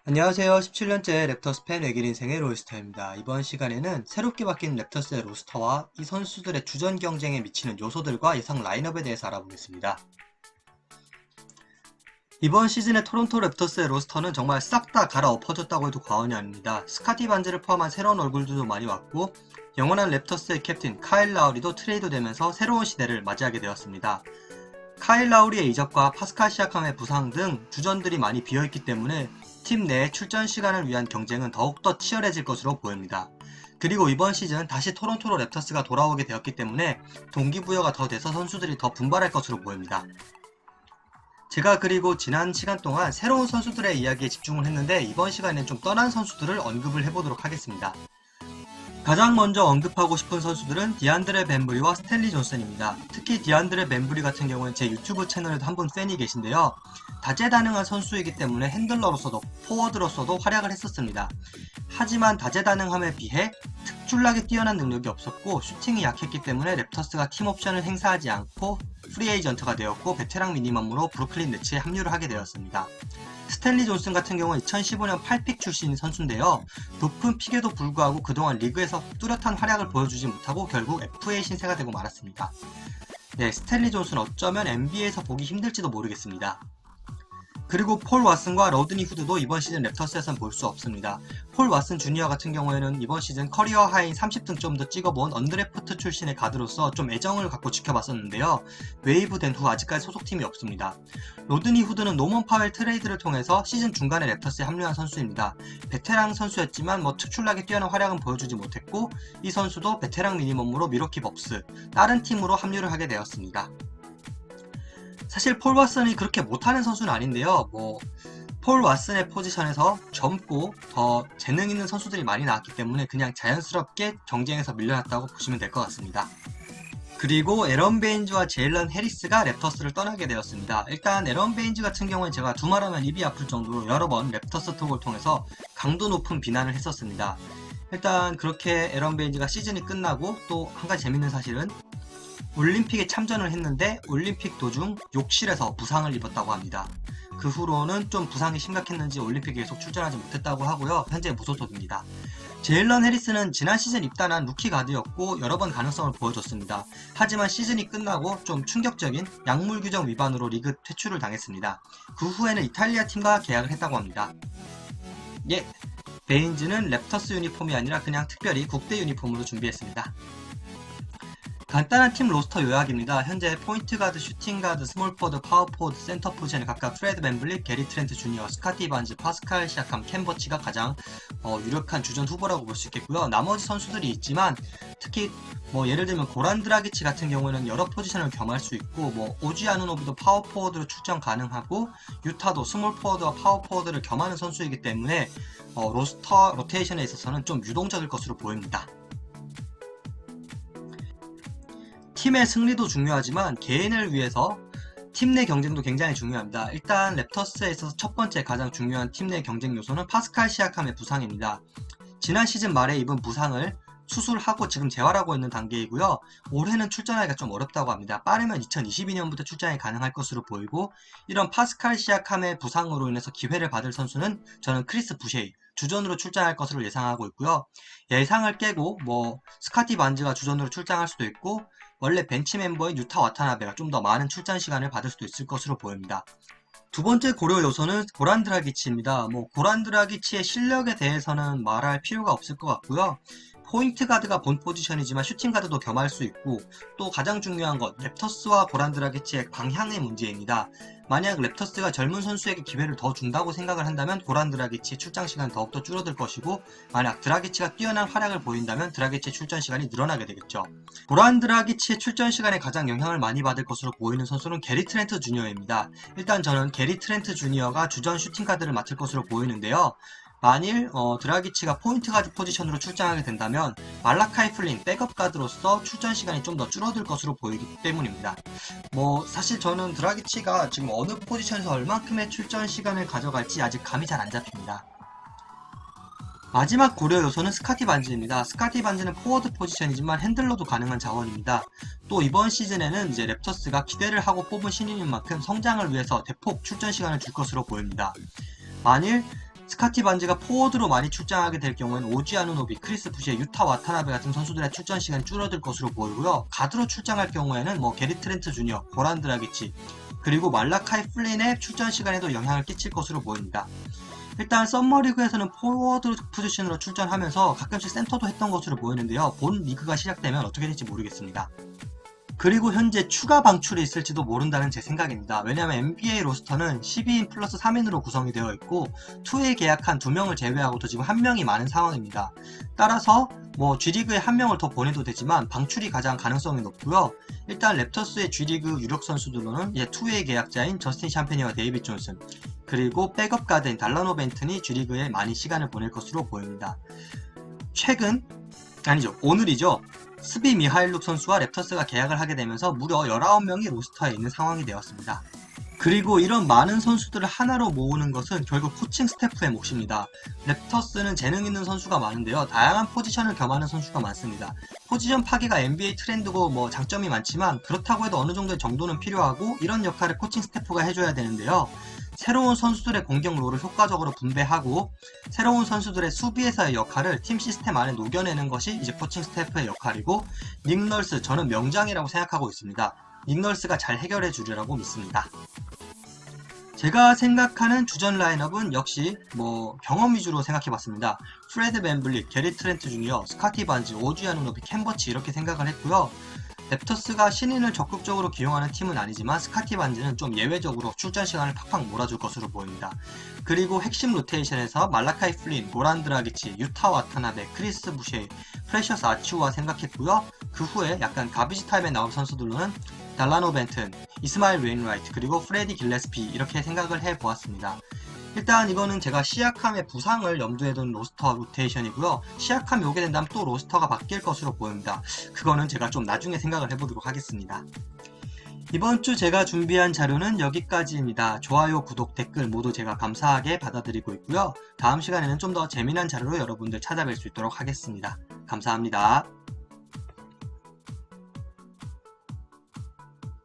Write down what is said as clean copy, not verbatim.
안녕하세요. 17년째 랩터스 팬 외길 인생의 로이스터입니다. 이번 시간에는 새롭게 바뀐 랩터스의 로스터와 이 선수들의 주전 경쟁에 미치는 요소들과 예상 라인업에 대해서 알아보겠습니다. 이번 시즌의 토론토 랩터스의 로스터는 정말 싹 다 갈아엎어졌다고 해도 과언이 아닙니다. 스카티 반즈를 포함한 새로운 얼굴들도 많이 왔고 영원한 랩터스의 캡틴 카일 라우리도 트레이드 되면서 새로운 시대를 맞이하게 되었습니다. 카일 라우리의 이적과 파스칼 시아캄의 부상 등 주전들이 많이 비어있기 때문에 팀 내 출전 시간을 위한 경쟁은 더욱더 치열해질 것으로 보입니다. 그리고 이번 시즌 다시 토론토로 랩터스가 돌아오게 되었기 때문에 동기부여가 더 돼서 선수들이 더 분발할 것으로 보입니다. 제가 그리고 지난 시간 동안 새로운 선수들의 이야기에 집중을 했는데 이번 시간에는 좀 떠난 선수들을 언급을 해보도록 하겠습니다. 가장 먼저 언급하고 싶은 선수들은 디안드레 벤브리와 스탠리 존슨입니다. 특히 디안드레 벤브리 같은 경우는 제 유튜브 채널에도 한 분 팬이 계신데요. 다재다능한 선수이기 때문에 핸들러로서도 포워드로서도 활약을 했었습니다. 하지만 다재다능함에 비해 특출나게 뛰어난 능력이 없었고 슈팅이 약했기 때문에 랩터스가 팀 옵션을 행사하지 않고 프리에이전트가 되었고 베테랑 미니멈으로 브루클린 네츠에 합류를 하게 되었습니다. 스탠리 존슨 같은 경우는 2015년 8픽 출신 선수인데요. 높은 픽에도 불구하고 그동안 리그에서 뚜렷한 활약을 보여주지 못하고 결국 FA 신세가 되고 말았습니다. 네, 스탠리 존슨 어쩌면 NBA에서 보기 힘들지도 모르겠습니다. 그리고 폴 왓슨과 러드니 후드도 이번 시즌 랩터스에선 볼 수 없습니다. 폴 왓슨 주니어 같은 경우에는 이번 시즌 커리어 하이인 30득점도 찍어본 언드래프트 출신의 가드로서 좀 애정을 갖고 지켜봤었는데요. 웨이브 된 후 아직까지 소속팀이 없습니다. 로드니 후드는 노먼 파웰 트레이드를 통해서 시즌 중간에 랩터스에 합류한 선수입니다. 베테랑 선수였지만 특출나게 뛰어난 활약은 보여주지 못했고 이 선수도 베테랑 미니멈으로 미러키 벅스, 다른 팀으로 합류를 하게 되었습니다. 사실 폴 왓슨이 그렇게 못하는 선수는 아닌데요. 폴 왓슨의 포지션에서 젊고 더 재능 있는 선수들이 많이 나왔기 때문에 그냥 자연스럽게 경쟁에서 밀려났다고 보시면 될 것 같습니다. 그리고 에런 베인즈와 제일런 해리스가 랩터스를 떠나게 되었습니다. 일단 에런 베인즈 같은 경우는 제가 두말하면 입이 아플 정도로 여러 번 랩터스 톡을 통해서 강도 높은 비난을 했었습니다. 일단 그렇게 에런 베인즈가 시즌이 끝나고 또 한 가지 재밌는 사실은 올림픽에 참전을 했는데 올림픽 도중 욕실에서 부상을 입었다고 합니다. 그 후로는 좀 부상이 심각했는지 올림픽에 계속 출전하지 못했다고 하고요. 현재 무소속입니다. 제일런 해리스는 지난 시즌 입단한 루키 가드였고 여러 번 가능성을 보여줬습니다. 하지만 시즌이 끝나고 좀 충격적인 약물 규정 위반으로 리그 퇴출을 당했습니다. 그 후에는 이탈리아 팀과 계약을 했다고 합니다. 예, 베인즈는 랩터스 유니폼이 아니라 그냥 특별히 국대 유니폼으로 준비했습니다. 간단한 팀 로스터 요약입니다. 현재 포인트 가드, 슈팅 가드, 스몰 포드, 파워 포드, 센터 포지션에 각각 프레드 밴블릿, 게리 트렌트 주니어, 스카티 반즈, 파스칼 시아캄, 캔 버치가 가장 유력한 주전 후보라고 볼 수 있겠고요. 나머지 선수들이 있지만 특히 예를 들면 고란 드라기치 같은 경우에는 여러 포지션을 겸할 수 있고 오지 아누노비도 파워 포워드로 출전 가능하고 유타도 스몰 포워드와 파워 포워드를 겸하는 선수이기 때문에 로스터 로테이션에 있어서는 좀 유동적일 것으로 보입니다. 팀의 승리도 중요하지만 개인을 위해서 팀 내 경쟁도 굉장히 중요합니다. 일단 랩터스에 있어서 첫 번째 가장 중요한 팀 내 경쟁 요소는 파스칼 시아캄의 부상입니다. 지난 시즌 말에 입은 부상을 수술하고 지금 재활하고 있는 단계이고요. 올해는 출전하기가 좀 어렵다고 합니다. 빠르면 2022년부터 출전이 가능할 것으로 보이고 이런 파스칼 시아캄의 부상으로 인해서 기회를 받을 선수는 저는 크리스 부셰이 주전으로 출전할 것으로 예상하고 있고요. 예상을 깨고 스카티 반즈가 주전으로 출장할 수도 있고 원래 벤치 멤버인 유타 와타나베가 좀 더 많은 출전 시간을 받을 수도 있을 것으로 보입니다. 두 번째 고려 요소는 고란 드라기치입니다. 고란 드라기치의 실력에 대해서는 말할 필요가 없을 것 같고요. 포인트 가드가 본 포지션이지만 슈팅 가드도 겸할 수 있고 또 가장 중요한 것 랩터스와 고란 드라기치의 방향의 문제입니다. 만약 랩터스가 젊은 선수에게 기회를 더 준다고 생각을 한다면 고란 드라기치의 출장 시간은 더욱더 줄어들 것이고 만약 드라기치가 뛰어난 활약을 보인다면 드라기치의 출전 시간이 늘어나게 되겠죠. 고란 드라기치의 출전 시간에 가장 영향을 많이 받을 것으로 보이는 선수는 게리 트렌트 주니어입니다. 일단 저는 게리 트렌트 주니어가 주전 슈팅 가드를 맡을 것으로 보이는데요. 만일 드라기치가 포인트 가드 포지션으로 출장하게 된다면 말라카이 플린 백업 가드로서 출전 시간이 좀 더 줄어들 것으로 보이기 때문입니다. 사실 저는 드라기치가 지금 어느 포지션에서 얼만큼의 출전 시간을 가져갈지 아직 감이 잘 안 잡힙니다. 마지막 고려 요소는 스카티 반즈입니다. 스카티 반즈는 포워드 포지션이지만 핸들러도 가능한 자원입니다. 또 이번 시즌에는 이제 랩터스가 기대를 하고 뽑은 신인인 만큼 성장을 위해서 대폭 출전 시간을 줄 것으로 보입니다. 만일 스카티 반즈가 포워드로 많이 출장하게 될 경우에는 오지 아누노비, 크리스 부시에, 유타 와타나베 같은 선수들의 출전 시간이 줄어들 것으로 보이고요. 가드로 출장할 경우에는 게리 트렌트 주니어, 고란 드라기치, 그리고 말라카이 플린의 출전 시간에도 영향을 끼칠 것으로 보입니다. 일단 썸머리그에서는 포워드 포지션으로 출전하면서 가끔씩 센터도 했던 것으로 보이는데요. 본 리그가 시작되면 어떻게 될지 모르겠습니다. 그리고 현재 추가 방출이 있을지도 모른다는 제 생각입니다. 왜냐하면 NBA 로스터는 12인 플러스 3인으로 구성이 되어 있고 2에 계약한 2명을 제외하고도 지금 1명이 많은 상황입니다. 따라서 G리그에 1명을 더 보내도 되지만 방출이 가장 가능성이 높고요. 일단 랩터스의 G리그 유력 선수들로는 이제 2의 계약자인 저스틴 샴페니와 데이빗 존슨, 그리고 백업 가드인 달라노 벤튼이 G리그에 많이 시간을 보낼 것으로 보입니다. 오늘이죠. 스비 미하일룩 선수와 랩터스가 계약을 하게 되면서 무려 19명이 로스터에 있는 상황이 되었습니다. 그리고 이런 많은 선수들을 하나로 모으는 것은 결국 코칭 스태프의 몫입니다. 랩터스는 재능 있는 선수가 많은데요. 다양한 포지션을 겸하는 선수가 많습니다. 포지션 파괴가 NBA 트렌드고 장점이 많지만 그렇다고 해도 어느 정도의 정도는 필요하고 이런 역할을 코칭 스태프가 해줘야 되는데요. 새로운 선수들의 공격 롤을 효과적으로 분배하고 새로운 선수들의 수비에서의 역할을 팀 시스템 안에 녹여내는 것이 이제 코칭 스태프의 역할이고, 닉 널스, 저는 명장이라고 생각하고 있습니다. 닉 널스가 잘 해결해 주리라고 믿습니다. 제가 생각하는 주전 라인업은 역시 경험 위주로 생각해봤습니다. 프레드 밴블릿, 게리 트렌트 주니어, 스카티 반즈, 오지 아누노비, 캔버치 이렇게 생각을 했고요. 랩터스가 신인을 적극적으로 기용하는 팀은 아니지만 스카티 반즈는 좀 예외적으로 출전 시간을 팍팍 몰아줄 것으로 보입니다. 그리고 핵심 로테이션에서 말라카이 플린, 고란 드라기치, 유타 와타나베, 크리스 부쉐, 프레셔스 아치우와 생각했고요. 그 후에 약간 가비지 타임에 나온 선수들로는 달라노 벤튼, 이스마일 웨인라이트, 그리고 프레디 길레스피 이렇게 생각을 해보았습니다. 일단 이거는 제가 시아캄의 부상을 염두에 둔 로스터 로테이션이고요. 시아캄이 오게 된다면 또 로스터가 바뀔 것으로 보입니다. 그거는 제가 좀 나중에 생각을 해보도록 하겠습니다. 이번 주 제가 준비한 자료는 여기까지입니다. 좋아요, 구독, 댓글 모두 제가 감사하게 받아들이고 있고요. 다음 시간에는 좀 더 재미난 자료로 여러분들 찾아뵐 수 있도록 하겠습니다. 감사합니다.